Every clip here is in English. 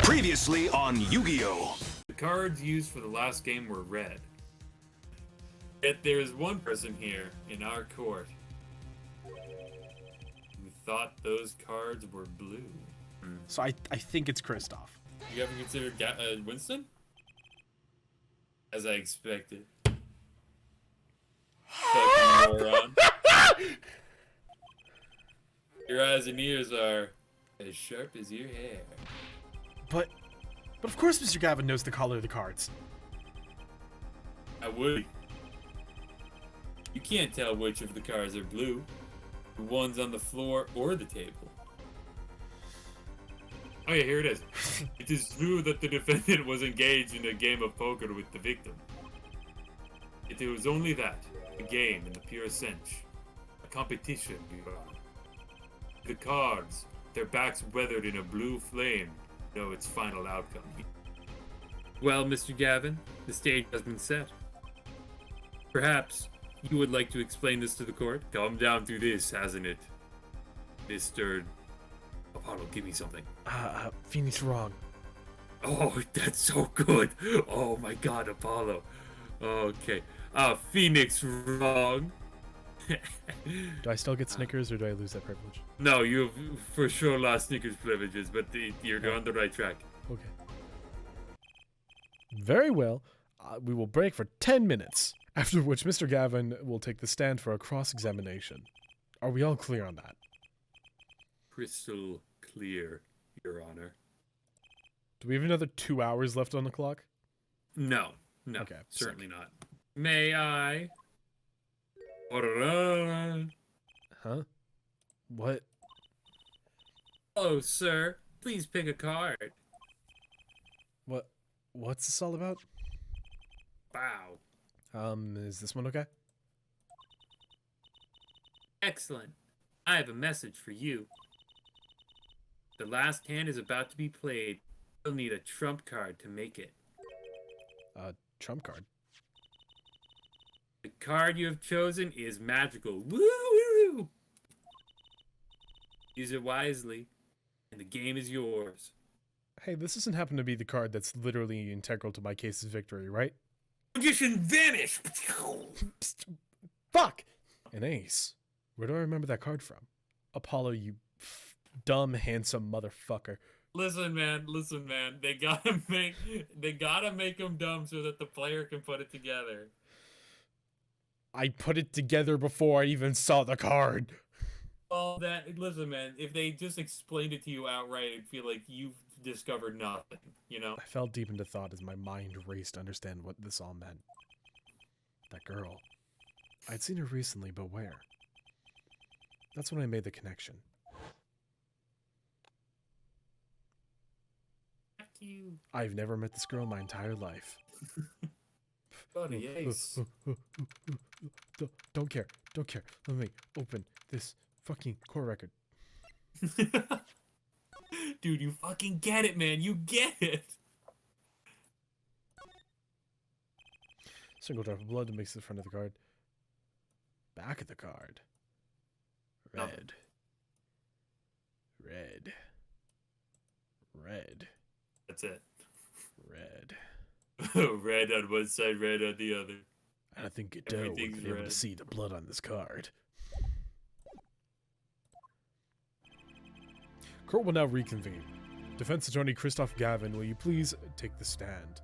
Previously on Yu-Gi-Oh! The cards used for the last game were red. Yet there is one person here in our court who thought those cards were blue. So I think it's Kristoff. You haven't considered Winston? As I expected. Fucking moron. Your eyes and ears are as sharp as your hair. But of course Mr. Gavin knows the color of the cards. I would. You can't tell which of the cards are blue. The ones on the floor or the table. Oh yeah, here it is. It is true that the defendant was engaged in a game of poker with the victim. It was only that, a game in the purest sense. A competition, Your Honor. The cards, their backs weathered in a blue flame, know its final outcome. Well, Mr. Gavin, the stage has been set. Perhaps you would like to explain this to the court? Come down to this, hasn't it? Mr. Apollo, give me something. Phoenix wrong. Oh, that's so good. Oh my god, Apollo. Okay. Phoenix wrong. Do I still get Snickers or do I lose that privilege? No, you've for sure lost Snickers privileges, but you're on the right track. Okay. Very well. We will break for 10 minutes, after which Mr. Gavin will take the stand for a cross-examination. Are we all clear on that? Crystal clear, Your Honor. Do we have another 2 hours left on the clock? No, Okay, certainly not. May I? Huh? What? Oh, sir, please pick a card. What's this all about? Wow. Is this one okay? Excellent. I have a message for you. The last hand is about to be played. You'll need a trump card to make it. Trump card? The card you have chosen is magical. Woo-woo! Use it wisely, and the game is yours. Hey, this doesn't happen to be the card that's literally integral to my case's victory, right? Magician vanish! Fuck! An ace. Where do I remember that card from? Apollo, you dumb, handsome motherfucker. Listen, man. They gotta make them dumb so that the player can put it together. I put it together before I even saw the card. Well, listen, man. If they just explained it to you outright, I'd feel like you've discovered nothing. You know. I fell deep into thought as my mind raced to understand what this all meant. That girl. I'd seen her recently, but where? That's when I made the connection. You. I've never met this girl in my entire life. Bloody ace. Don't care. Let me open this fucking core record. Dude, you fucking get it, man. You get it. Single drop of blood to mix the front of the card. Back of the card. Red. That's it. Red. Red on one side, red on the other. I don't think Godot would be able to see the blood on this card. Court will now reconvene. Defense attorney Kristoff Gavin, will you please take the stand?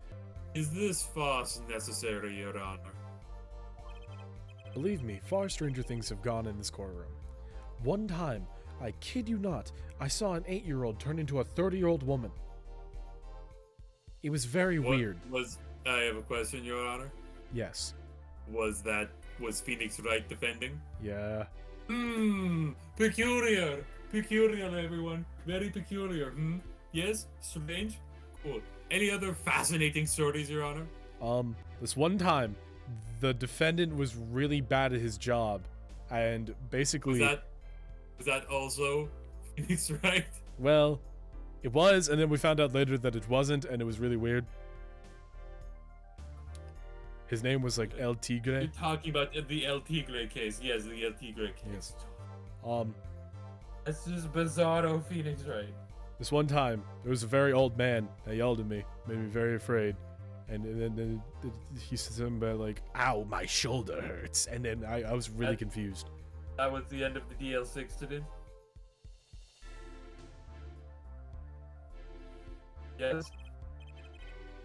Is this farce necessary, Your Honor? Believe me, far stranger things have gone in this courtroom. One time, I kid you not, I saw an 8-year-old turn into a 30-year-old woman. It was very weird. I have a question, Your Honor. Yes. Was Phoenix right defending? Yeah. Peculiar. Peculiar, everyone. Very peculiar. Yes? Strange? Cool. Any other fascinating stories, Your Honor? This one time, the defendant was really bad at his job, and basically... Was that also Phoenix right? Well, it was, and then we found out later that it wasn't, and it was really weird. His name was like El Tigre. You're talking about the El Tigre case. Yes, the El Tigre case. Yes. That's just bizarro Phoenix, right? This one time, there was a very old man that yelled at me, made me very afraid. And then he said something about like, ow, my shoulder hurts. And then I was really confused. That was the end of the DL6 incident? Yes.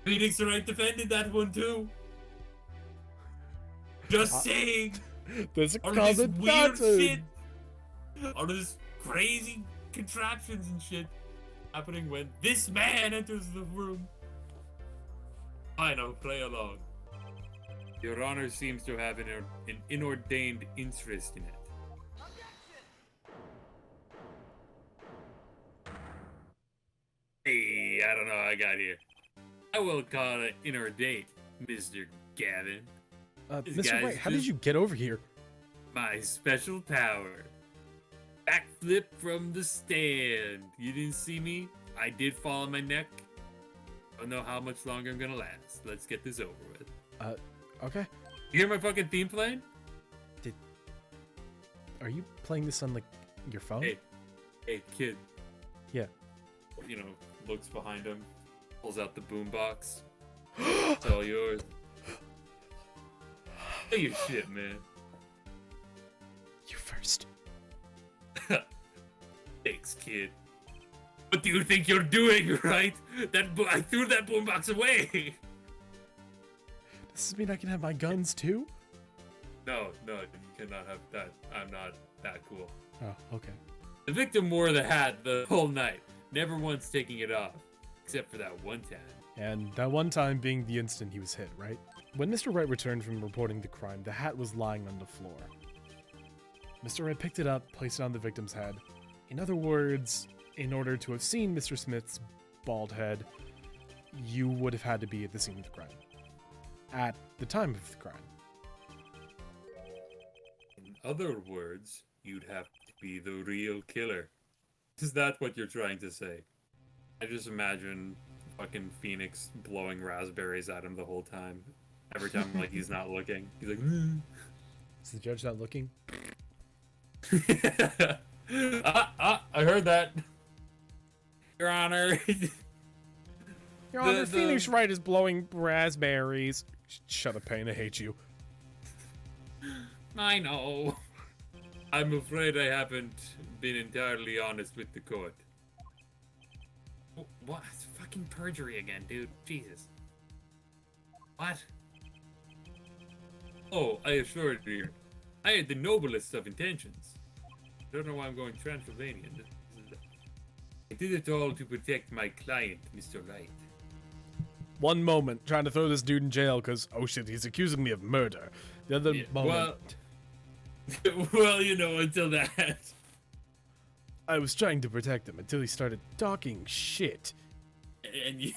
Phoenix Wright defended that one too. Just saying. There's a All this weird contradiction. shit. All this crazy contraptions and shit happening when this man enters the room. I know, play along. Your Honor seems to have an inordained interest in it. Hey, I don't know how I got here. I will call it inordained, Mr. Gavin. This Mr. guy's Wright, how did just you get over here? my special power. Backflip from the stand. You didn't see me? I did fall on my neck. I don't know how much longer I'm gonna last. Let's get this over with. Okay. You hear my fucking theme playing? Are you playing this on, like, your phone? Hey, kid. Yeah. You know, looks behind him, pulls out the boombox. It's all yours. Hey, your shit, man. You first. Thanks, kid. What do you think you're doing, right? I threw that boombox away. Does this mean I can have my guns too? No, you cannot have that. I'm not that cool. Oh, okay. The victim wore the hat the whole night, never once taking it off, except for that one time. And that one time being the instant he was hit, right? When Mr. Wright returned from reporting the crime, the hat was lying on the floor. Mr. Wright picked it up, placed it on the victim's head. In other words, in order to have seen Mr. Smith's bald head, you would have had to be at the scene of the crime. At the time of the crime. In other words, you'd have to be the real killer. Is that what you're trying to say? I just imagine fucking Phoenix blowing raspberries at him the whole time. Every time, like, he's not looking. He's like, Is the judge not looking? I heard that. Your Honor. Your Honor, Phoenix Wright is blowing raspberries. Shut up, Payne, I hate you. I know. I'm afraid I haven't been entirely honest with the court. What? It's fucking perjury again, dude. Jesus. What? Oh, I assured you. I had the noblest of intentions. I don't know why I'm going Transylvanian. I did it all to protect my client, Mr. Wright. One moment, trying to throw this dude in jail because, oh shit, he's accusing me of murder. The other moment... Well, you know, until that. I was trying to protect him until he started talking shit. And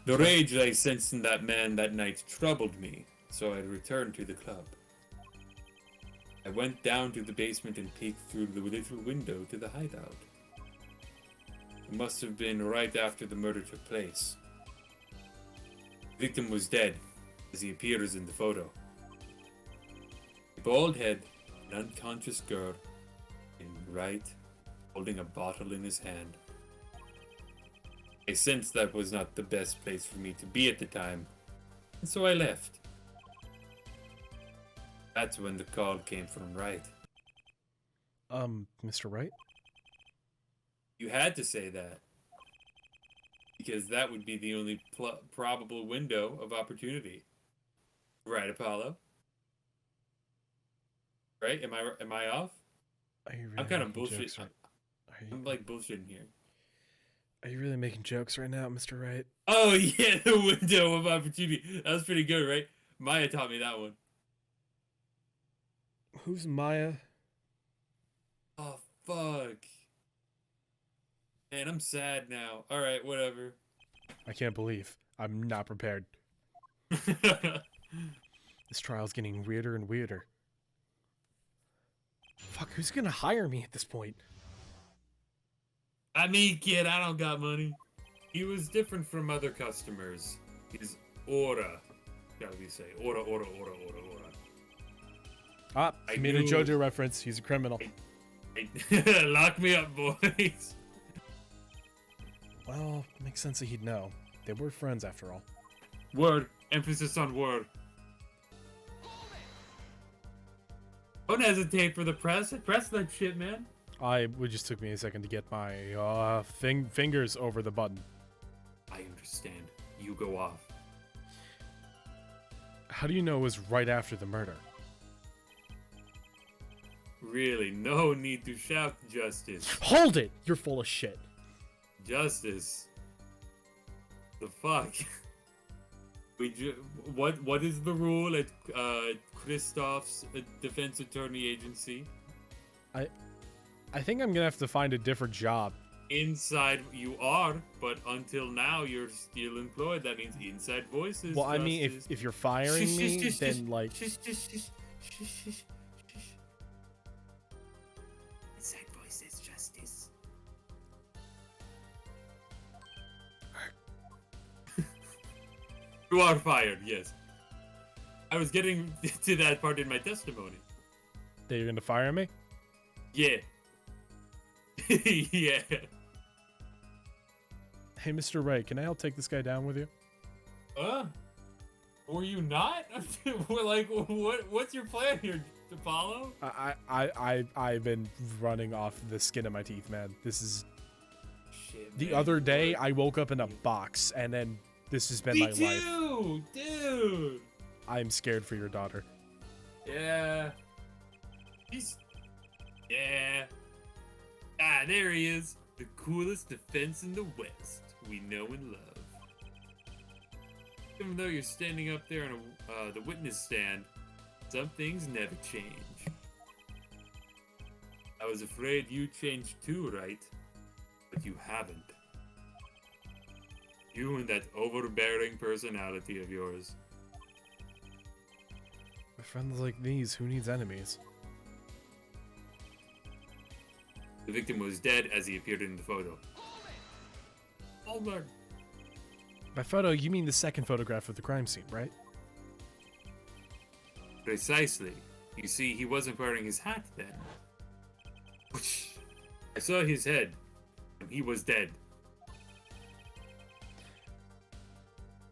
the rage I sensed in that man that night troubled me, so I returned to the club. I went down to the basement and peeked through the little window to the hideout. It must have been right after the murder took place. The victim was dead, as he appears in the photo. A bald head, an unconscious girl, and Wright holding a bottle in his hand. I sensed that was not the best place for me to be at the time, and so I left. That's when the call came from Wright. Mr. Wright? You had to say that. Because that would be the only probable window of opportunity. Right, Apollo? Right? Am I off? Are you really I'm kind of making bullshit. jokes I'm like bullshitting here. Are you really making jokes right now, Mr. Wright? Oh yeah, the window of opportunity. That was pretty good, right? Maya taught me that one. Who's Maya? Oh fuck. Man, I'm sad now. Alright, whatever. I can't believe. I'm not prepared. This trial's getting weirder and weirder. Fuck, who's gonna hire me at this point? I mean, kid, I don't got money. He was different from other customers. His aura. How do we say? Aura. Ah, he made a knew- JoJo reference. He's a criminal. Lock me up, boys. Well, makes sense that he'd know. They were friends after all. Word. Emphasis on word. Don't hesitate for the press. Press that shit, man. It just took me a second to get my fingers over the button. I understand. You go off. How do you know it was right after the murder? Really, no need to shout justice. Hold it! You're full of shit. Justice. The fuck? What is the rule at Kristoff's defense attorney agency? I think I'm gonna have to find a different job. Inside you are, but until now you're still employed. That means inside voices. Well, I justice. mean, if you're firing me, then like. Inside voices, justice. You are fired. Yes. I was getting to that part in my testimony. That you're gonna fire me? Yeah. Yeah. Hey, Mr. Ray, can I help take this guy down with you? Were you not? We're like, what's your plan here, to follow? I've been running off the skin of my teeth, man. This is... Shit, The man. other day, I woke up in a box, and then this has been Me my too, life. dude. I'm scared for your daughter. Yeah. Yeah. Ah, there he is. The coolest defense in the West. We know and love. Even though you're standing up there on the witness stand, some things never change. I was afraid you changed too, right? But you haven't. You and that overbearing personality of yours. My friends like these, who needs enemies? The victim was dead as he appeared in the photo. Homer. By photo, you mean the second photograph of the crime scene, right? Precisely. You see, he wasn't wearing his hat then. I saw his head, and he was dead.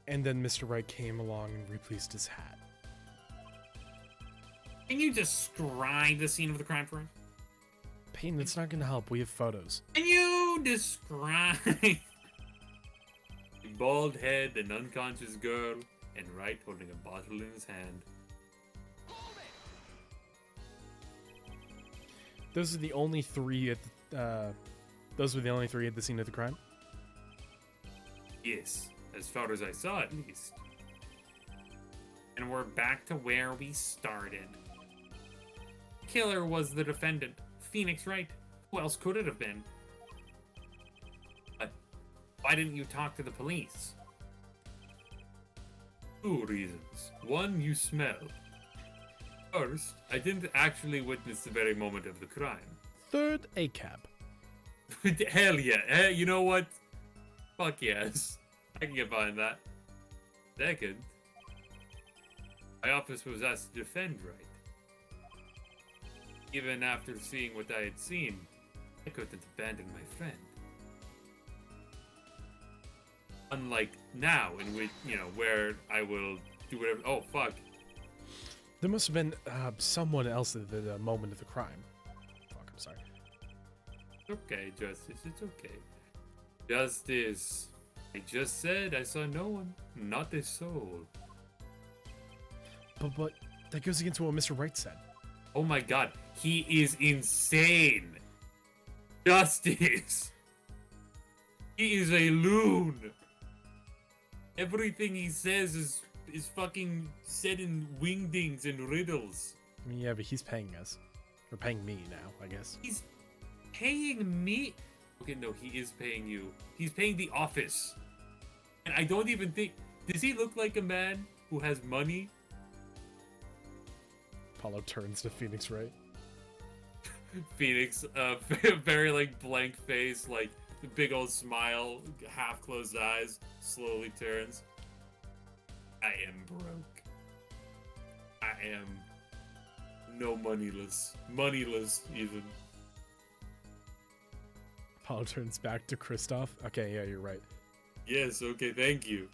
And then Mr. Wright came along and replaced his hat. Can you describe the scene of the crime for us? Payne, that's not gonna help. We have photos. Can you describe a bald head, an unconscious girl, and Wright holding a bottle in his hand? Those are the only three at those were the only three at the scene of the crime? Yes, as far as I saw at least. And we're back to where we started. Killer was the defendant, Phoenix Wright. Who else could it have been? But why didn't you talk to the police? 2 reasons. 1, you smell. First, I didn't actually witness the very moment of the crime. Third, a cab. Hell yeah. You know what? Fuck yes. I can get behind that. Second, my office was asked to defend Wright. Even after seeing what I had seen, I couldn't abandon my friend. Unlike now, in which, where I will do whatever. Oh, fuck. There must have been someone else at the moment of the crime. Fuck, I'm sorry. Okay, Justice, it's okay. Justice. I just said I saw no one, not a soul. But that goes against what Mr. Wright said. Oh my god, he is insane. Justice. He is a loon. Everything he says is fucking said in wingdings and riddles. I mean, yeah, but he's paying us. Or paying me now, I guess. He's paying me? Okay, no, he is paying you. He's paying the office. And I don't even think... Does he look like a man who has money? Apollo turns to Phoenix Wright. Phoenix, very like blank face, like the big old smile, half closed eyes, slowly turns. I am broke. I am moneyless even. Apollo turns back to Kristoff. Okay, yeah, you're right. Yes, okay, thank you.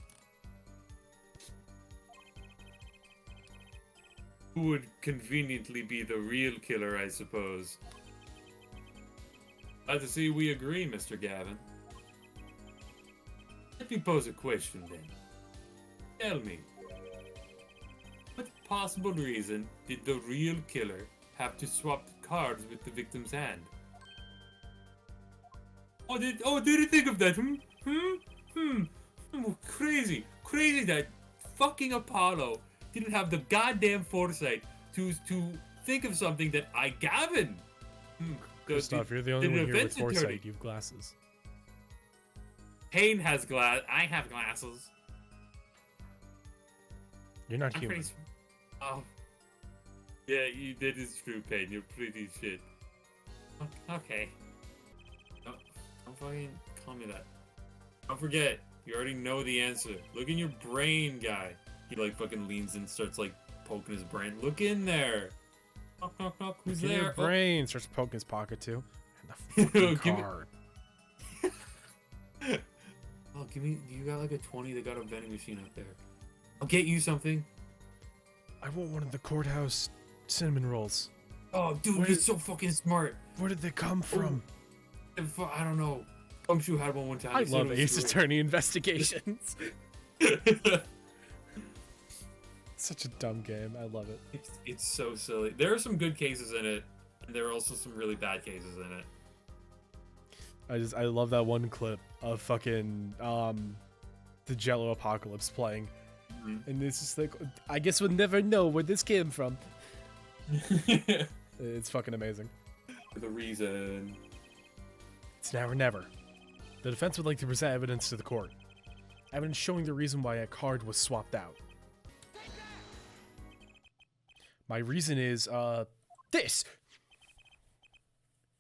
Who would conveniently be the real killer, I suppose? Glad to see we agree, Mr. Gavin. Let me pose a question then. Tell me, what possible reason did the real killer have to swap cards with the victim's hand? Did you think of that? Crazy that fucking Apollo didn't have the goddamn foresight to think of something that Gavin. Kristoff, you're the only one here with foresight. You have glasses. Payne has glass. I have glasses. You're not human. Oh. Yeah, that is true, Payne. You're pretty shit. Okay. Don't fucking call me that. Don't forget, you already know the answer. Look in your brain, guy. He like fucking leans and starts like poking his brain. Look in there. Knock, knock, knock. Who's Look in there? your brain. Starts poking his pocket too. And the fucking card. Oh, give me. You got like a 20 that got a vending machine up there. I'll get you something. I want one of the courthouse cinnamon rolls. Oh, dude, you're so fucking smart. Where did they come from? I don't know. Gumshoe had one time. I love Ace Attorney investigations. Such a dumb game. I love it. It's so silly. There are some good cases in it, and there are also some really bad cases in it. I love that one clip of fucking the Jello Apocalypse playing. Mm-hmm. And it's just like, I guess we'll never know where this came from. It's fucking amazing. For the reason. It's now or never. The defense would like to present evidence to the court. Evidence showing the reason why a card was swapped out. My reason is, this!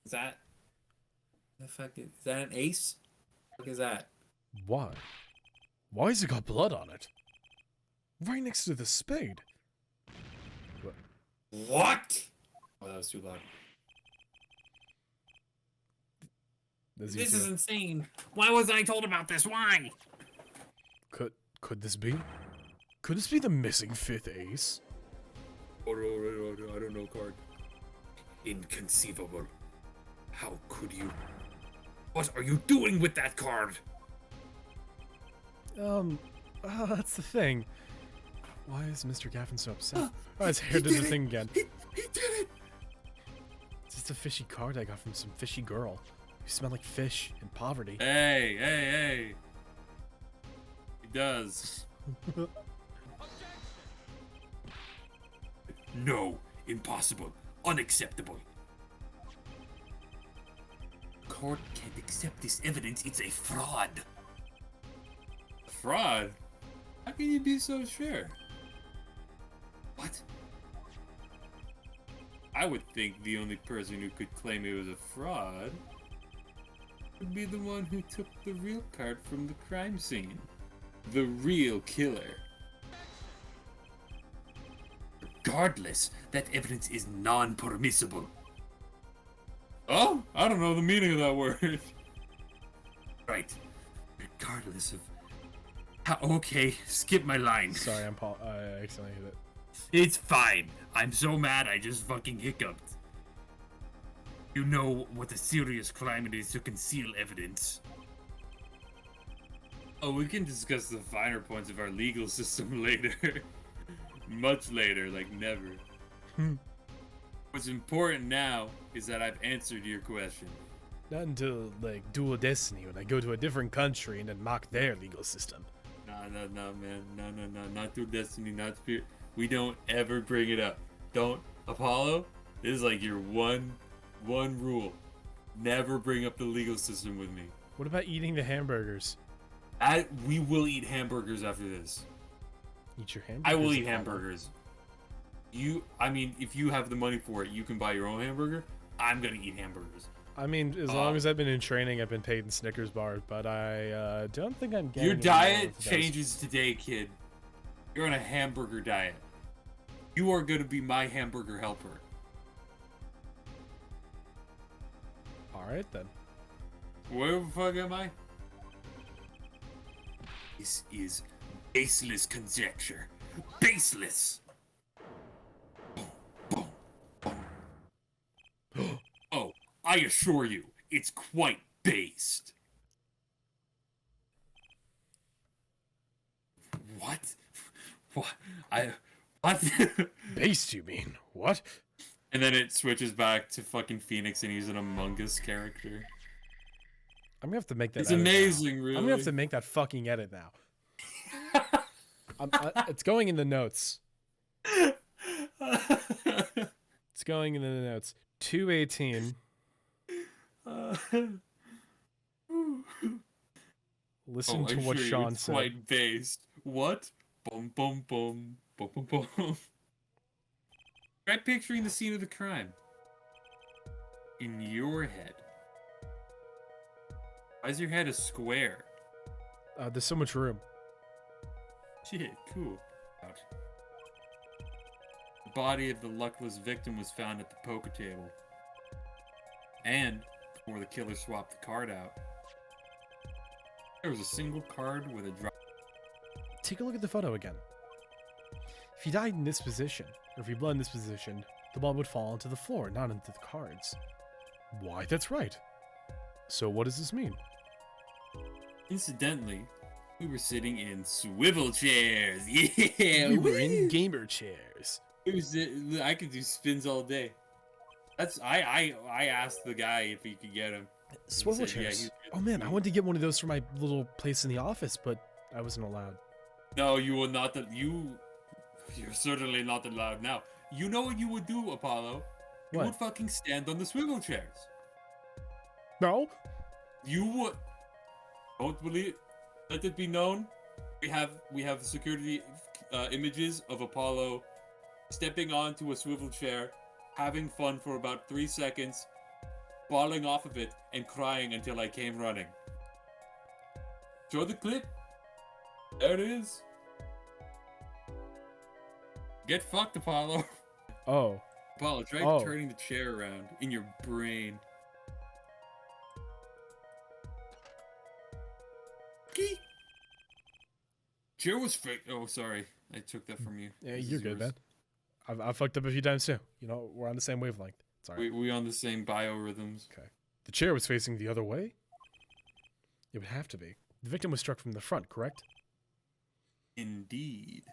Is that... Is that an ace? What is that? Why? Why has it got blood on it? Right next to the spade. What? Oh, that was too loud. This is insane. Why wasn't I told about this? Why? Could this be? Could this be the missing fifth ace? Oh, no, I don't know, card. Inconceivable. How could you? What are you doing with that card? That's the thing. Why is Mr. Gavin so upset? Oh, his hair did the thing again. He did it! It's just a fishy card I got from some fishy girl. You smell like fish and poverty. Hey! He does. No, impossible, unacceptable. The court can't accept this evidence. It's a fraud. Fraud? How can you be so sure? What? I would think the only person who could claim it was a fraud would be the one who took the real card from the crime scene. The real killer. Regardless, that evidence is non-permissible. Oh? I don't know the meaning of that word. Right. Regardless of... Okay, skip my line. Sorry, I accidentally hit it. It's fine. I'm so mad I just fucking hiccuped. You know what a serious crime it is to conceal evidence. Oh, we can discuss the finer points of our legal system later. Much later, like never. What's important now is that I've answered your question. Not until, like, Dual Destiny, when I go to a different country and then mock their legal system. No, man. No. Not Dual Destiny, not Spirit. We don't ever bring it up. Don't. Apollo, this is like your one rule. Never bring up the legal system with me. What about eating the hamburgers? We will eat hamburgers after this. Eat your hamburgers? I will eat hamburgers. If you have the money for it, you can buy your own hamburger. I'm gonna eat hamburgers. I mean, as long as I've been in training, I've been paid in Snickers bars, but I don't think I'm getting... Your diet changes today, kid. You're on a hamburger diet. You are gonna be my hamburger helper. Alright, then. Where the fuck am I? This is baseless conjecture. Baseless! Boom, boom, boom. Oh, I assure you, it's quite based. What? What? What? Based, you mean? What? And then it switches back to fucking Phoenix and he's an Among Us character. I'm gonna have to make that. It's edit amazing, now. really. I'm gonna have to make that fucking edit now. It's going in the notes. It's going in the notes. 218. Listen to what Sean said. Quite based. What? Boom, boom, boom, boom, boom, boom. Try picturing the scene of the crime in your head. Why is your head a square? There's so much room. Shit, cool. Ouch. The body of the luckless victim was found at the poker table. And, before the killer swapped the card out, there was a single card with a drop. Take a look at the photo again. If he died in this position, or if he bled in this position, the ball would fall onto the floor, not into the cards. Why, that's right. So what does this mean? Incidentally, we were sitting in swivel chairs. Yeah, We were in gamer chairs. I could do spins all day. I asked the guy if he could get them. Swivel said, yeah, chairs. Oh man, I wanted to get one of those for my little place in the office, but I wasn't allowed. No, you will not. You're certainly not allowed now. You know what you would do, Apollo? You What? would fucking stand on the swivel chairs. No. You would. Don't believe. Let it be known. We have security images of Apollo stepping onto a swivel chair, having fun for about 3 seconds, falling off of it, and crying until I came running. Show the clip. There it is. Get fucked, Apollo. Oh. Apollo, try Oh. turning the chair around in your brain. Key. Chair was fake. Oh, sorry. I took that from you. Yeah, This you're is good, yours. man. I've fucked up a few times too. You know, we're on the same wavelength. Sorry. We on the same biorhythms. Okay. The chair was facing the other way? It would have to be. The victim was struck from the front, correct? Indeed.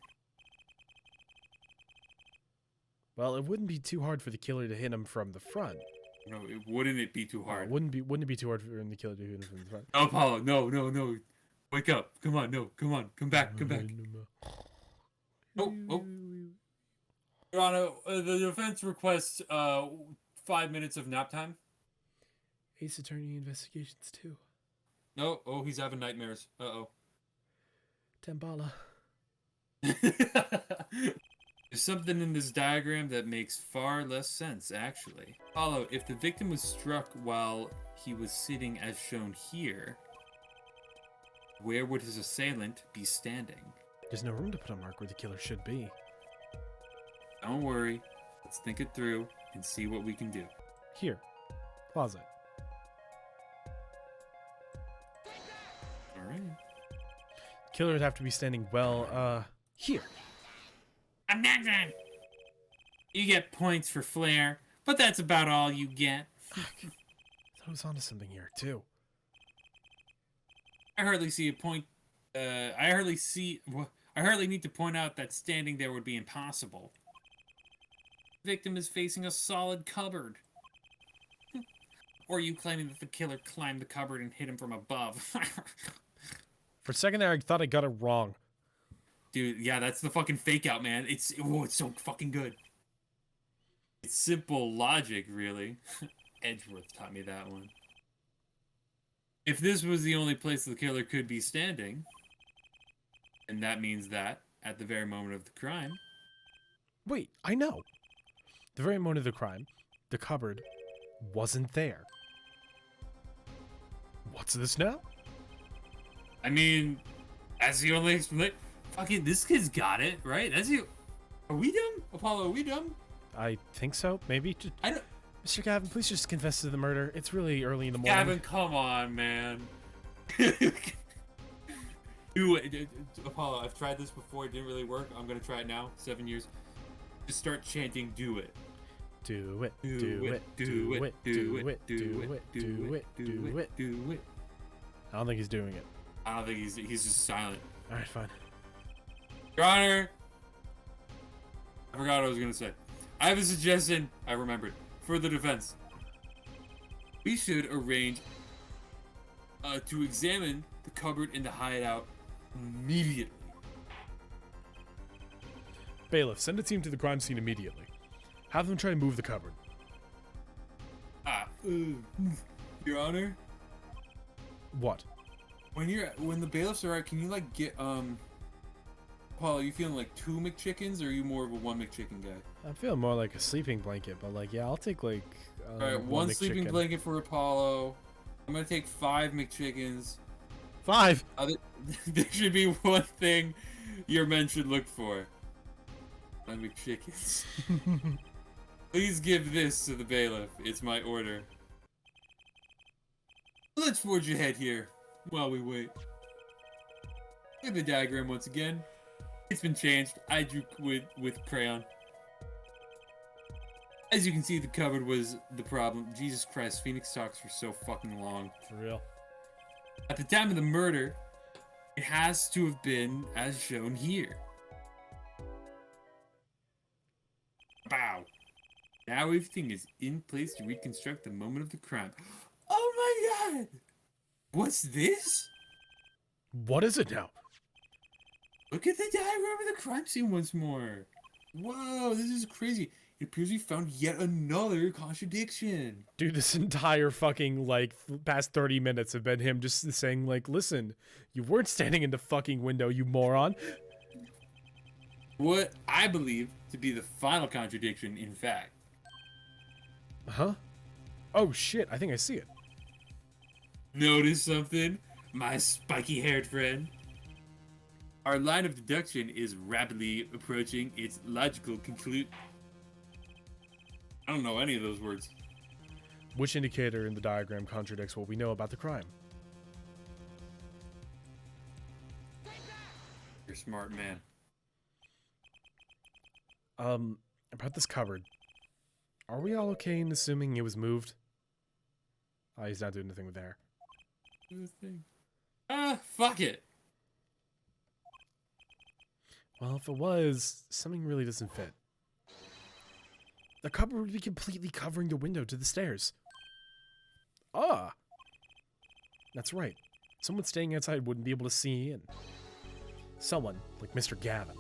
Well, it wouldn't be too hard for the killer to hit him from the front. No, wouldn't it be too hard? Wouldn't it be too hard for the killer to hit him from the front? No, Apollo, no. Wake up. Come on, no. Come on. Come back. Oh. Your Honor, the defense requests 5 minutes of nap time. Ace Attorney investigations too. No, he's having nightmares. Uh-oh. Tambala. There's something in this diagram that makes far less sense, actually. Apollo, if the victim was struck while he was sitting as shown here, where would his assailant be standing? There's no room to put a mark where the killer should be. Don't worry. Let's think it through and see what we can do. Here. Closet. Alright. Killer would have to be standing here. I'm not done. You get points for flair, but that's about all you get. I thought I was onto something here, too. I hardly see a point. I hardly need to point out that standing there would be impossible. The victim is facing a solid cupboard. Or are you claiming that the killer climbed the cupboard and hit him from above? For a second there, I thought I got it wrong. Dude, yeah, that's the fucking fake out, man. It's so fucking good. It's simple logic, really. Edgeworth taught me that one. If this was the only place the killer could be standing, and that means that, at the very moment of the crime... Wait, I know. The very moment of the crime, the cupboard wasn't there. What's this now? I mean, that's the only explanation. Fucking, this kid's got it, right? That's you. Are we dumb? Apollo, are we dumb? I think so. Maybe. I don't. Mr. Gavin, please just confess to the murder. It's really early in the morning. Gavin, come on, man. Do it. Apollo, I've tried this before. It didn't really work. I'm going to try it now. 7 years. Just start chanting, do it. Do it, do it, do it, do it, do it, do it, do it, do it. I don't think he's doing it. I don't think he's just silent. Alright, fine. Your Honor! I forgot what I was going to say. I have a suggestion. I remembered. For the defense. We should arrange to examine the cupboard in the hideout immediately. Bailiff, send a team to the crime scene immediately. Have them try to move the cupboard. Your Honor? What? When the bailiffs are out, can you like get Paul, are you feeling like 2 McChickens, or are you more of a 1 McChicken guy? I'm feeling more like a sleeping blanket, but like, yeah, I'll take like. Alright, 1 sleeping blanket for Apollo. I'm gonna take 5 McChickens. 5. There should be one thing your men should look for. 5 McChickens. Please give this to the bailiff. It's my order. Let's forge ahead here while we wait. Look at the diagram once again. It's been changed. I drew with crayon. As you can see, the cupboard was the problem. Jesus Christ, Phoenix talks for so fucking long. For real. At the time of the murder, it has to have been as shown here. Bow. Now everything is in place to reconstruct the moment of the crime. Oh my god! What's this? What is it now? Look at the diagram of the crime scene once more. Whoa, this is crazy. It appears we found yet another contradiction. Dude, this entire fucking, like, past 30 minutes have been him just saying, like, listen, you weren't standing in the fucking window, you moron. What I believe to be the final contradiction, in fact. Huh? Oh, shit, I think I see it. Notice something, my spiky-haired friend? Our line of deduction is rapidly approaching its logical conclusion. I don't know any of those words. Which indicator in the diagram contradicts what we know about the crime? You're a smart man. About this cupboard. Are we all okay in assuming it was moved? Oh, he's not doing anything with air. Fuck it. Well, if it was, something really doesn't fit. The cupboard would be completely covering the window to the stairs. Ah! That's right. Someone staying outside wouldn't be able to see in. Someone like Mr. Gavin.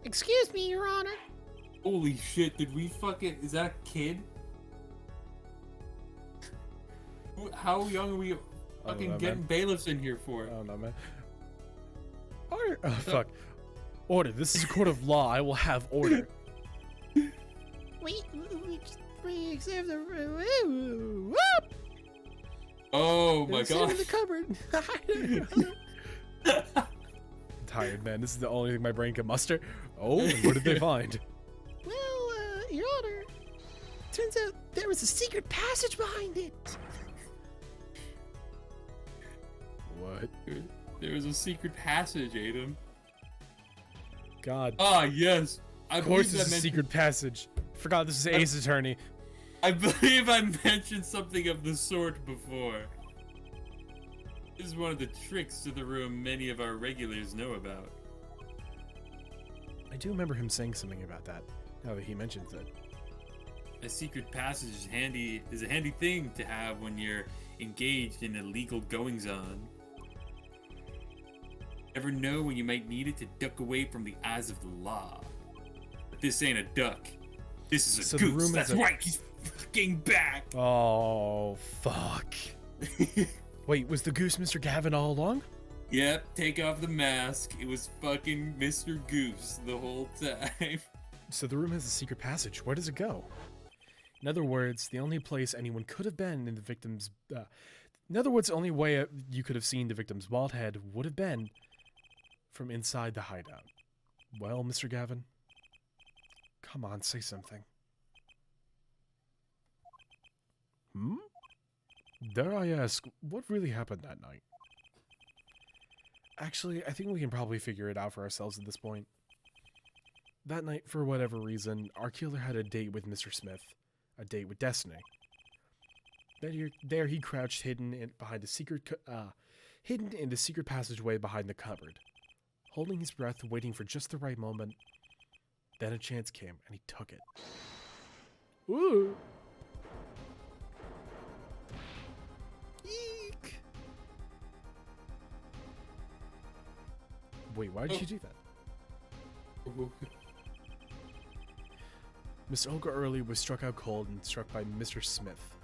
Excuse me, Your Honor. Holy shit, did we fucking... Is that a kid? How young are we fucking getting bailiffs in here for? I don't know, man. Order! Oh, fuck. Order. This is a court of law. I will have order. We examine the... Whoop! Oh my god. Examine the cupboard. I'm tired, man. This is the only thing my brain can muster. Oh, and what did they find? Well, Your Honor, turns out there was a secret passage behind it. What? There was a secret passage, Adam. God. Ah, yes. Of course there's a secret passage. Forgot this is Ace Attorney. I believe I mentioned something of the sort before. This is one of the tricks to the room many of our regulars know about. I do remember him saying something about that, now that he mentions it. A secret passage is a handy thing to have when you're engaged in illegal goings-on. Never know when you might need it to duck away from the eyes of the law. But this ain't a duck. This is a goose. That's right. He's fucking back. Oh, fuck. Wait, was the goose Mr. Gavin all along? Yep, take off the mask. It was fucking Mr. Goose the whole time. So the room has a secret passage. Where does it go? In other words, the only place anyone could have been in the victim's... in other words, the only way you could have seen the victim's bald head would have been from inside the hideout. Well, Mr. Gavin, Come on, say something. Hmm? Dare I ask, what really happened that night? Actually, I think we can probably figure it out for ourselves at this point. That night, for whatever reason, our killer had a date with Mr. Smith. A date with Destiny. There he crouched hidden in the secret passageway behind the cupboard. Holding his breath, waiting for just the right moment. Then a chance came, and he took it. Ooh! Eek! Wait, why did you do that? Mr. Olga Early was struck out cold and struck by Mr. Smith.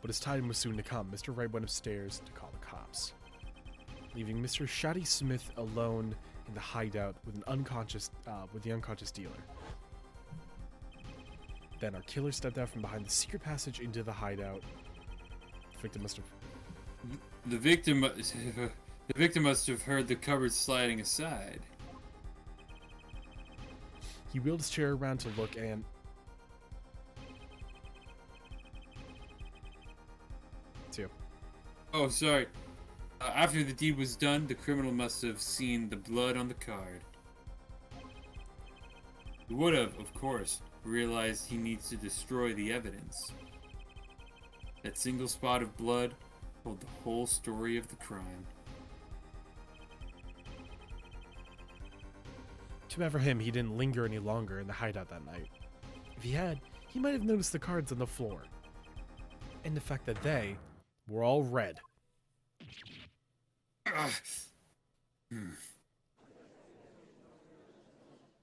But his time was soon to come. Mr. Wright went upstairs to call the cops, leaving Mr. Shotty Smith alone in the hideout with the unconscious dealer. Then our killer stepped out from behind the secret passage into the hideout. The victim must have... The victim must have heard the cupboard sliding aside. He wheeled his chair around to look and... Two. Oh, sorry. After the deed was done, the criminal must have seen the blood on the card. He would have, of course, realized he needs to destroy the evidence. That single spot of blood told the whole story of the crime. Too bad for him, he didn't linger any longer in the hideout that night. If he had, he might have noticed the cards on the floor. And the fact that they were all red.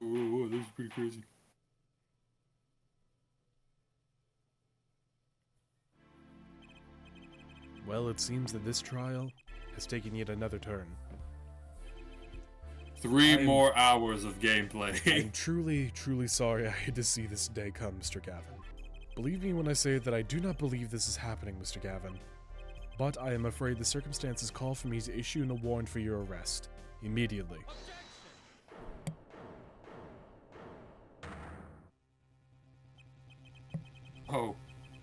Whoa, this is pretty crazy. Well, it seems that this trial has taken yet another turn. 3 more hours of gameplay. I'm truly, truly sorry I had to see this day come, Mr. Gavin. Believe me when I say that I do not believe this is happening, Mr. Gavin. But I am afraid the circumstances call for me to issue a warrant for your arrest. Immediately. Oh,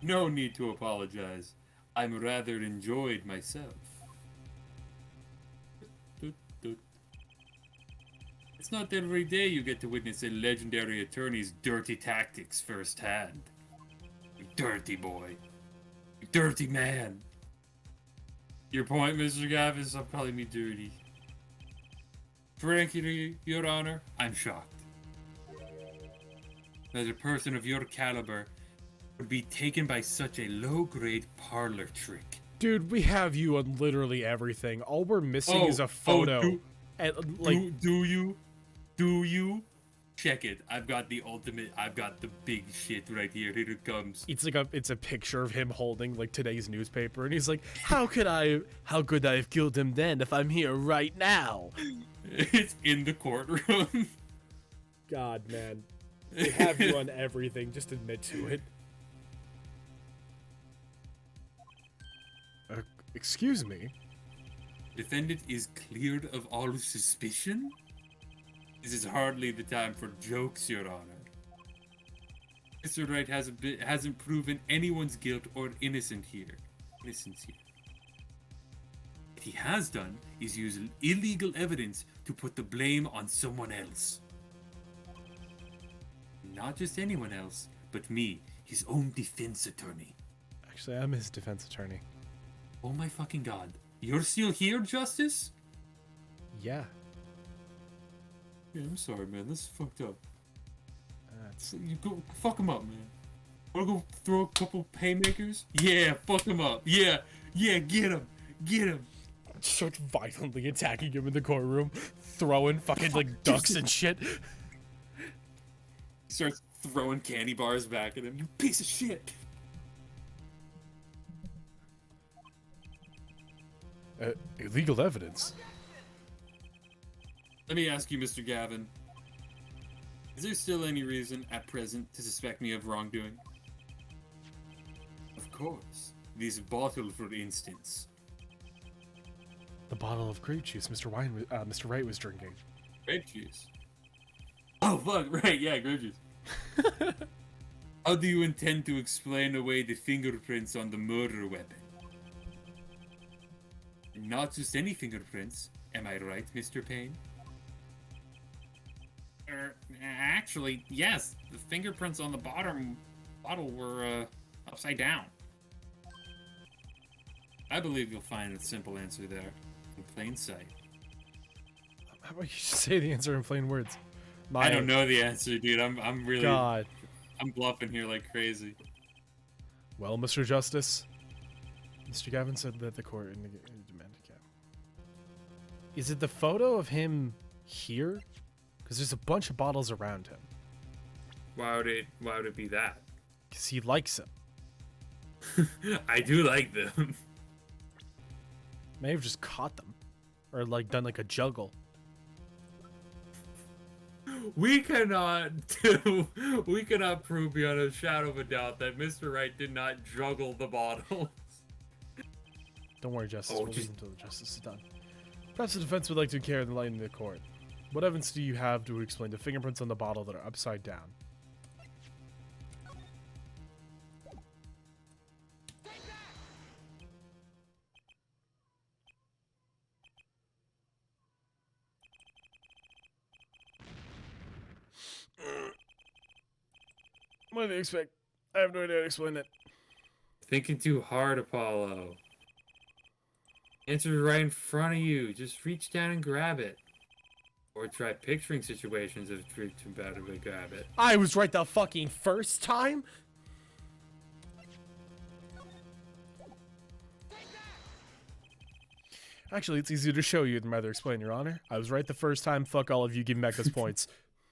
no need to apologize. I'm rather enjoyed myself. It's not every day you get to witness a legendary attorney's dirty tactics firsthand. You dirty boy. You dirty man. Your point, Mr. Gavin, is I'm calling me dirty. Frankly, Your Honor, I'm shocked that a person of your caliber would be taken by such a low-grade parlor trick. Dude, we have you on literally everything. All we're missing is a photo. Do you? Check it. I've got the ultimate. I've got the big shit right here. Here it comes. It's a picture of him holding like today's newspaper, and he's like, how could I have killed him then if I'm here right now? It's in the courtroom. God, man. We have you on everything. Just admit to it. Excuse me? Defendant is cleared of all suspicion? This is hardly the time for jokes, Your Honor. Mr. Wright hasn't proven anyone's guilt or innocence here. What he has done is use illegal evidence to put the blame on someone else. Not just anyone else, but me, his own defense attorney. Actually, I'm his defense attorney. Oh my fucking god. You're still here, Justice? Yeah. Yeah, I'm sorry, man. This is fucked up. You go fuck him up, man. Wanna go throw a couple haymakers? Yeah, fuck him up. Yeah, get him. Start violently attacking him in the courtroom, throwing fucking like ducks and shit. He starts throwing candy bars back at him. You piece of shit. Illegal evidence? Let me ask you, Mr. Gavin. Is there still any reason at present to suspect me of wrongdoing? Of course. This bottle, for instance. The bottle of grape juice Mr. Wright was drinking. Grape juice? Oh, fuck, right, yeah, grape juice. How do you intend to explain away the fingerprints on the murder weapon? Not just any fingerprints, am I right, Mr. Payne? Actually, yes. The fingerprints on the bottom bottle were, upside down. I believe you'll find a simple answer there, in plain sight. How about you just say the answer in plain words? I don't know the answer, dude. I'm really... God. I'm bluffing here like crazy. Well, Mr. Justice, Mr. Gavin said that the court demanded Gavin. Is it the photo of him here? Because there's a bunch of bottles around him. Why would it be that? Because he likes them. I do like them. May have just caught them. Or like done like a juggle. We cannot prove beyond a shadow of a doubt that Mr. Wright did not juggle the bottles. Don't worry, Justice. We'll leave until the justice is done. Perhaps the defense would like to carry the light into the court. What evidence do you have to explain the fingerprints on the bottle that are upside down? What do you expect? I have no idea how to explain it. Thinking too hard, Apollo. Answer is right in front of you. Just reach down and grab it. Or try picturing situations if it's too bad to grab it. I was right the fucking first time? Actually, it's easier to show you than rather explain, Your Honor. I was right the first time. Fuck all of you. Give me back those points.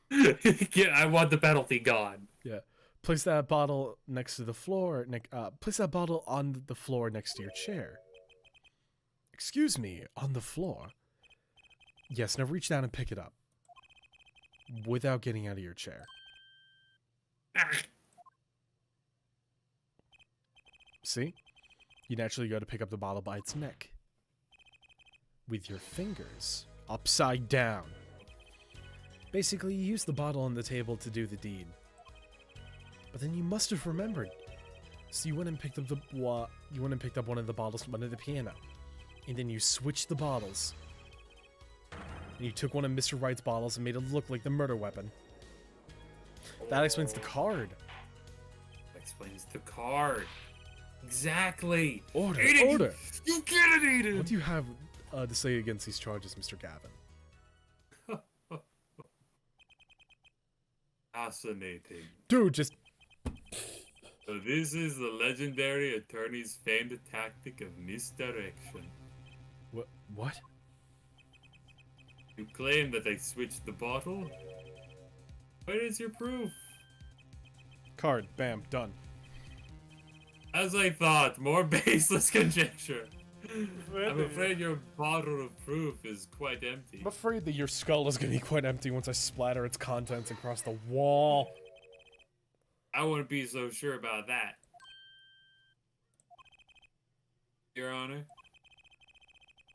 Yeah, I want the penalty gone. Yeah. Place that bottle next to the floor. Place that bottle on the floor next to your chair. Excuse me, on the floor. Yes, now reach down and pick it up. Without getting out of your chair. See? You naturally go to pick up the bottle by its neck. With your fingers. Upside down. Basically, you use the bottle on the table to do the deed. But then you must have remembered. So you went and picked up one of the bottles under the piano. And then you switched the bottles. And you took one of Mr. Wright's bottles and made it look like the murder weapon. That explains the card. That explains the card. Exactly. Order, Aiden, order. You get it, Aiden. What do you have to say against these charges, Mr. Gavin? Fascinating. Dude, just... So this is the legendary attorney's famed tactic of misdirection. What? You claim that they switched the bottle? Where is your proof? Card. Bam. Done. As I thought, more baseless conjecture. I'm afraid your bottle of proof is quite empty. I'm afraid that your skull is going to be quite empty once I splatter its contents across the wall. I wouldn't be so sure about that. Your Honor,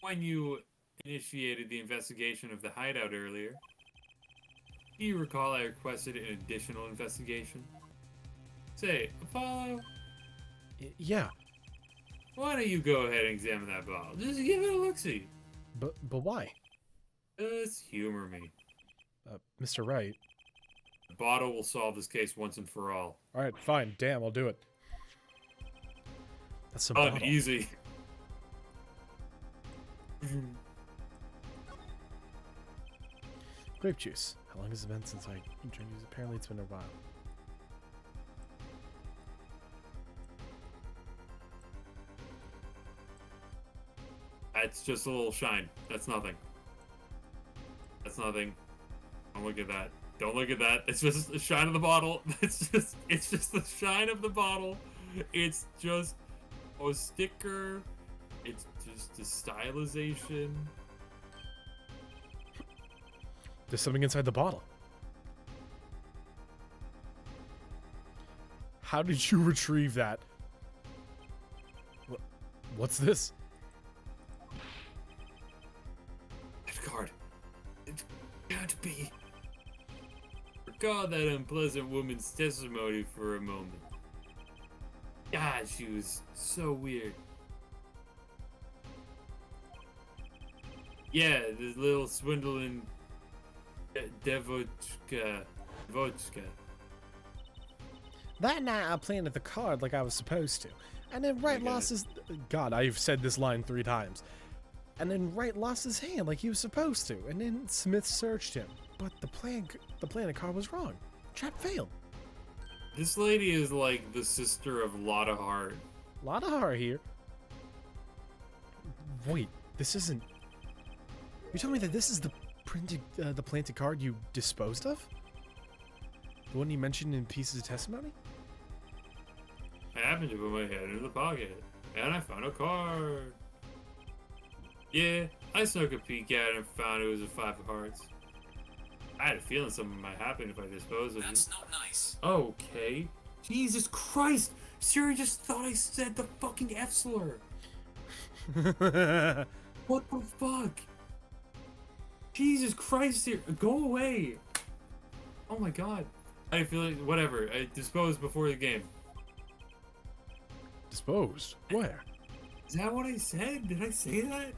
when you initiated the investigation of the hideout earlier, do you recall I requested an additional investigation? Say, Apollo? Yeah. Why don't you go ahead and examine that bottle? Just give it a look-see. But why? Just humor me. Mr. Wright. The bottle will solve this case once and for all. Alright, fine. Damn, I'll do it. That's some bottle. Easy. Grape juice. How long has it been since I drank these? Apparently it's been a while. That's just a little shine. That's nothing. That's nothing. Don't look at that. Don't look at that. It's just the shine of the bottle. It's just the shine of the bottle. It's just a sticker. It's just a stylization. There's something inside the bottle. How did you retrieve that? What's this? That card. It can't be. recall that unpleasant woman's testimony for a moment. God, she was so weird. Yeah, this little swindling Devochka. That night I planted the card like I was supposed to. And then Wright lost his... God, I've said this line 3 times. And then Wright lost his hand like he was supposed to. And then Smith searched him. But the planted card was wrong. Trap failed. This lady is like the sister of Lotta Hart. Lotta Hart here. Wait, this isn't... You told me that this is the planted card you disposed of? The one you mentioned in pieces of testimony? I happened to put my head into the pocket, and I found a card. Yeah, I snuck a peek at it and found it was a 5 of hearts. I had a feeling something might happen if I disposed of it. That's not nice. Okay. Jesus Christ! Siri just thought I said the fucking F slur. What the fuck? Jesus Christ, Siri, go away. Oh my god. I feel like, whatever, I disposed before the game. Disposed? Where? Is that what I said? Did I say that?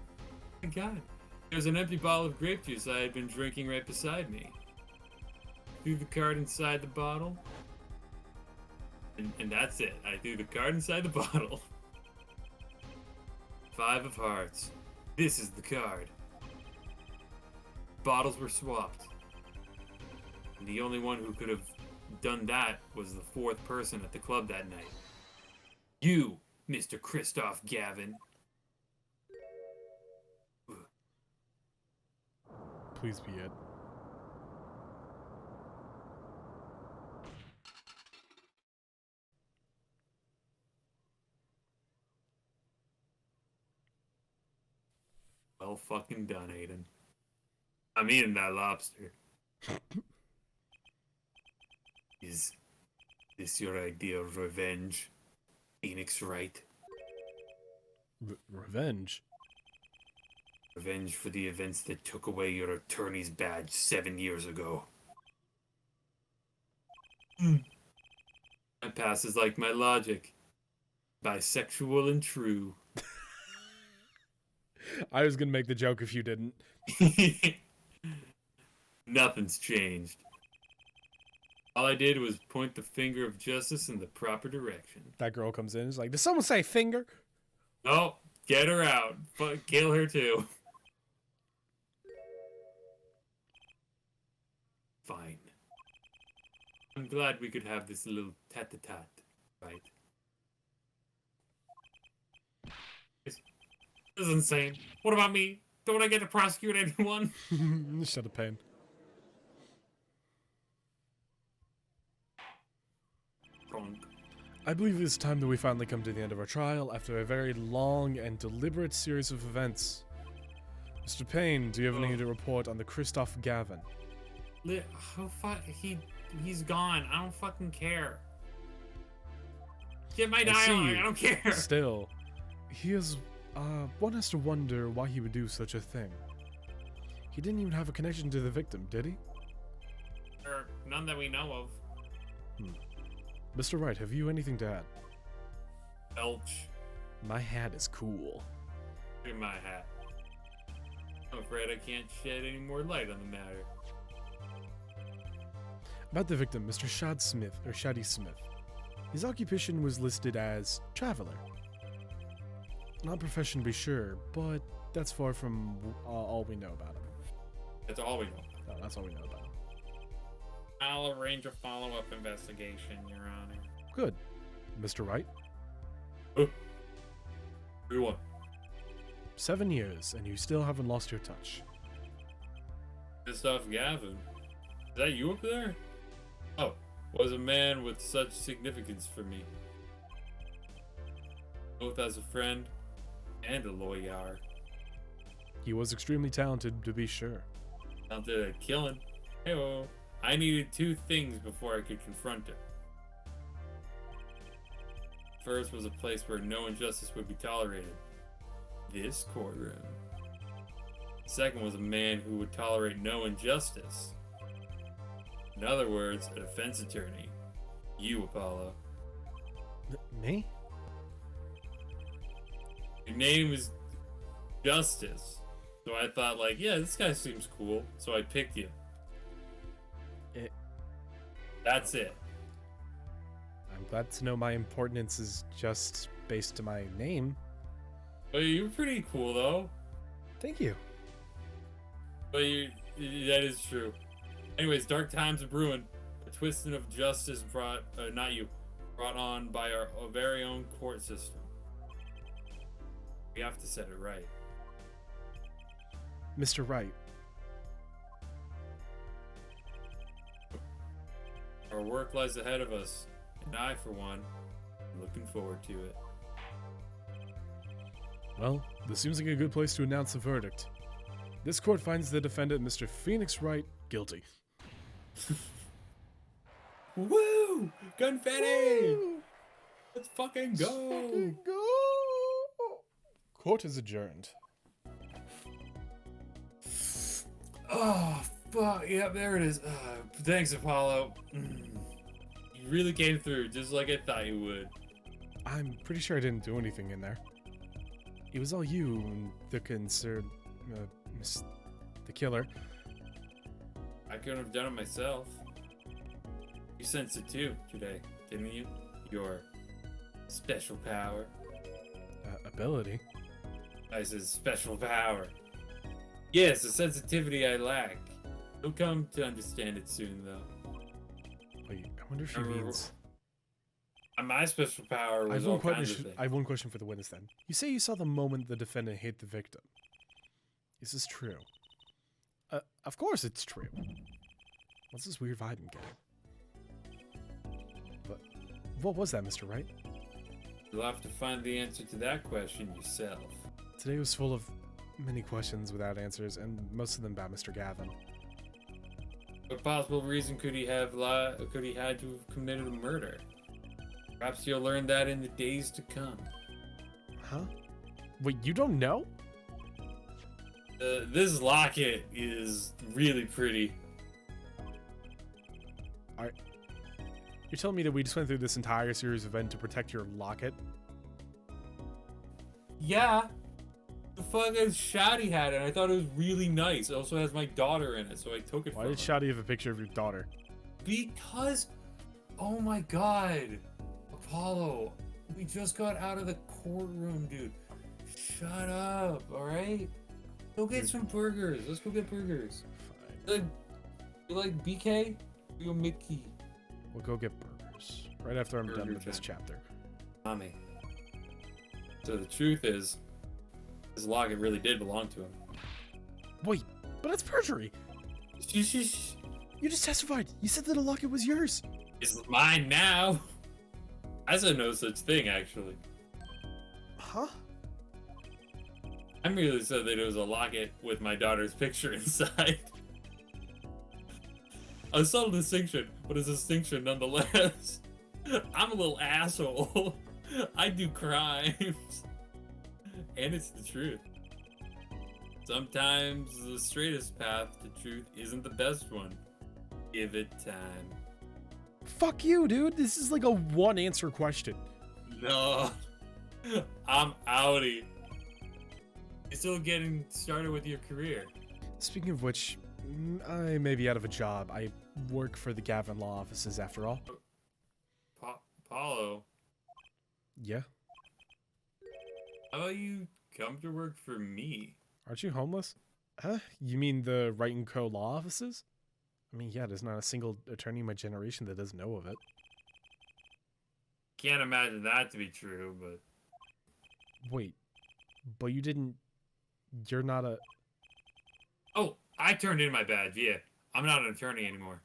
Oh my god. There's an empty bottle of grape juice I had been drinking right beside me. Threw the card inside the bottle. And that's it. I threw the card inside the bottle. 5 of hearts. This is the card. Bottles were swapped. And the only one who could have done that was the 4th person at the club that night. You, Mr. Christoph Gavin. Please be it. Well fucking done, Aiden. I'm eating that lobster. Is this your idea of revenge, Phoenix Wright? Revenge? Revenge for the events that took away your attorney's badge 7 years ago. That passes like my logic. Bisexual and true. I was gonna make the joke if you didn't. Nothing's changed. All I did was point the finger of justice in the proper direction. That girl comes in and is like, did someone say finger? Oh, get her out. But kill her too. Fine. I'm glad we could have this little tat-a-tat, right? This is insane. What about me? Don't I get to prosecute anyone? Shut up, pain. Wrong. I believe it's time that we finally come to the end of our trial after a very long and deliberate series of events. Mr. Payne, do you have anything to report on the Christoph Gavin? He's gone. I don't fucking care. Get my I dialogue. see. I don't care. Still, he is, one has to wonder why he would do such a thing. He didn't even have a connection to the victim, did he? None that we know of. Mr. Wright, have you anything to add? Belch. My hat is cool. Look at my hat. I'm afraid I can't shed any more light on the matter. About the victim, Mr. Shaddy Smith. His occupation was listed as traveler. Not profession to be sure, but that's far from all we know about him. That's all we know. Oh, that's all we know about him. I'll arrange a follow-up investigation, Your Honor. Good. Mr. Wright? Who won? 7 years, and you still haven't lost your touch. Christoph Gavin. Is that you up there? Oh, was a man with such significance for me. Both as a friend and a lawyer. He was extremely talented, to be sure. Talented at killing. Hey-oh. I needed 2 things before I could confront him. First was a place where no injustice would be tolerated. This courtroom. Second was a man who would tolerate no injustice. In other words, a defense attorney. You, Apollo. Me? Your name is Justice. So I thought, like, yeah, this guy seems cool. So I picked you. That's it. I'm glad to know my importance is just based to my name. But you're pretty cool, though. Thank you. But that is true. Anyways, dark times are brewing. A twisting of justice brought on by our very own court system. We have to set it right. Mr. Wright. Our work lies ahead of us, and I, for one, am looking forward to it. Well, this seems like a good place to announce the verdict. This court finds the defendant, Mr. Phoenix Wright, guilty. Woo! Confetti! Woo! Let's fucking go! Court is adjourned. Oh, fuck. Yep, there it is. Thanks, Apollo. You really came through, just like I thought you would. I'm pretty sure I didn't do anything in there. It was all you and the concerned, the killer. I couldn't have done it myself. You sensed it too today, didn't you? Your special power. Ability? I said special power. Yes, the sensitivity I lack. You'll come to understand it soon, though. Wait, I wonder if she means... My special power was all kinds of things. I have one question for the witness then. You say you saw the moment the defendant hit the victim. Is this true? Of course it's true. What's this weird vibe I'm getting? But what was that, Mr. Wright? You'll have to find the answer to that question yourself. Today was full of many questions without answers, and most of them about Mr. Gavin. What possible reason could he had to have committed a murder? Perhaps you'll learn that in the days to come. Huh? Wait, you don't know? This locket is really pretty. You're telling me that we just went through this entire series of events to protect your locket? Yeah. The fucking Shoddy had it, and I thought it was really nice. It also has my daughter in it, so I took it Why from did her. Shoddy have a picture of your daughter? Because, oh my god, Apollo, we just got out of the courtroom, dude. Shut up, alright? Go get some burgers. Let's go get burgers. Fine. You like BK? You go Mickey. We'll go get burgers. Right after I'm done with this chapter. Mommy. So the truth is, this locket really did belong to him. Wait, but that's perjury! Shh. You just testified! You said that the locket was yours! It's mine now! I said no such thing, actually. Huh? I merely said that it was a locket with my daughter's picture inside. A subtle distinction, but a distinction nonetheless. I'm a little asshole. I do crimes. And it's the truth. Sometimes the straightest path to truth isn't the best one. Give it time. Fuck you, dude! This is like a one-answer question. No. I'm outie. You're still getting started with your career. Speaking of which, I may be out of a job. I work for the Gavin Law offices after all. Paulo, Yeah? how about you come to work for me? Aren't you homeless? Huh? You mean the Wright & Co. law offices? I mean, yeah, there's not a single attorney in my generation that doesn't know of it. Can't imagine that to be true, but... Wait, but you didn't... You're not a... Oh, I turned in my badge, yeah. I'm not an attorney anymore.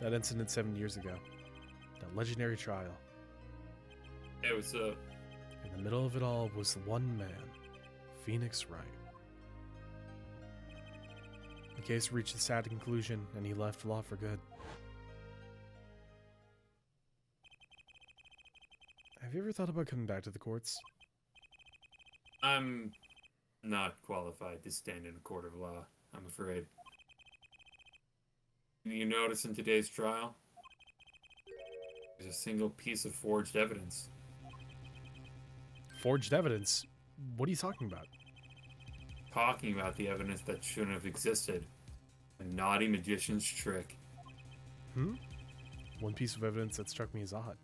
That incident 7 years ago. That legendary trial. Hey, what's up? In the middle of it all was one man, Phoenix Wright. The case reached a sad conclusion, and he left law for good. Have you ever thought about coming back to the courts? I'm not qualified to stand in a court of law. I'm afraid. Did you notice in today's trial? There's a single piece of forged evidence. Forged evidence? What are you talking about? Talking about the evidence that shouldn't have existed. A naughty magician's trick. One piece of evidence that struck me as odd.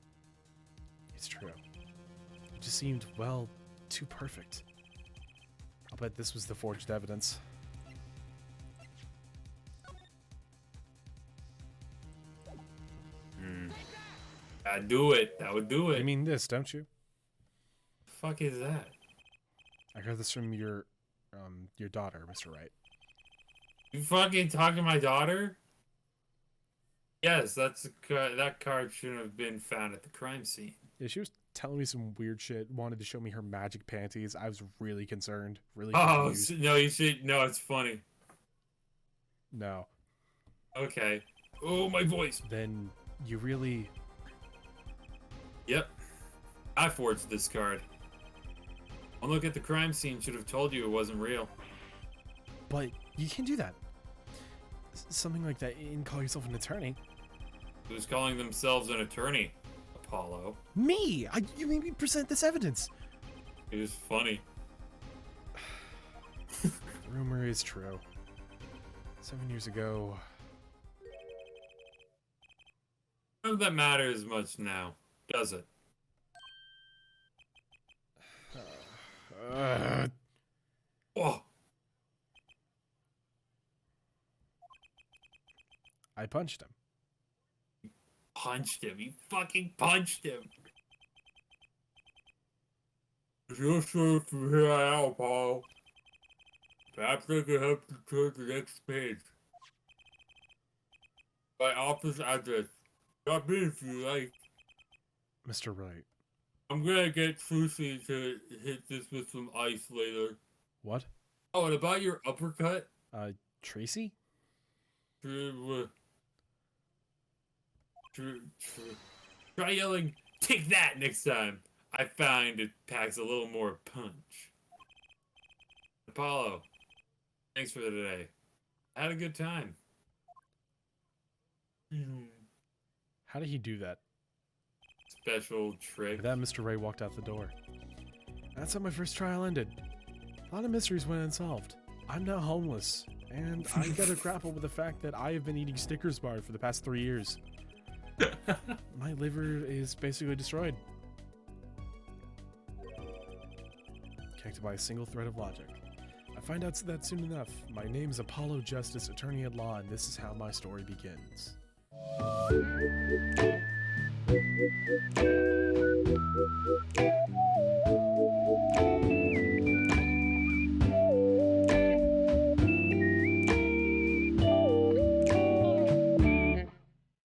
It's true. It just seemed, well, too perfect. I'll bet this was the forged evidence. I'd do it. That would do it. You mean this, don't you? The fuck is that? I got this from your daughter, Mr. Wright. You fucking talking to my daughter? Yes, that card shouldn't have been found at the crime scene. Yeah, she was telling me some weird shit, wanted to show me her magic panties. I was really concerned, really Oh, confused. no, you should. No, it's funny. No. Okay. Oh, my voice. Then you really... Yep. I forged this card. One look at the crime scene should have told you it wasn't real. But you can't do that. Something like that and call yourself an attorney. Who's calling themselves an attorney? Apollo. Me! You made me present this evidence. It was funny. The rumor is true. 7 years ago... None of that matters much now, does it? Oh! I punched him. Punched him. You fucking punched him. You're sure from here out, Paul. Perhaps I can help you turn the next page. My office address. Drop in if you like. Mr. Wright. I'm gonna get Trucy to hit this with some ice later. What? Oh, and about your uppercut? Tracy? Try yelling, "Take that!" next time. I find it packs a little more punch. Apollo, thanks for today. I had a good time. How did he do that? Special trick. With that, Mr. Wright walked out the door. That's how my first trial ended. A lot of mysteries went unsolved. I'm now homeless, and I gotta grapple with the fact that I have been eating Snickers bars for the past 3 years. My liver is basically destroyed. Connected by a single thread of logic. I find out that soon enough. My name is Apollo Justice, attorney at law, and this is how my story begins.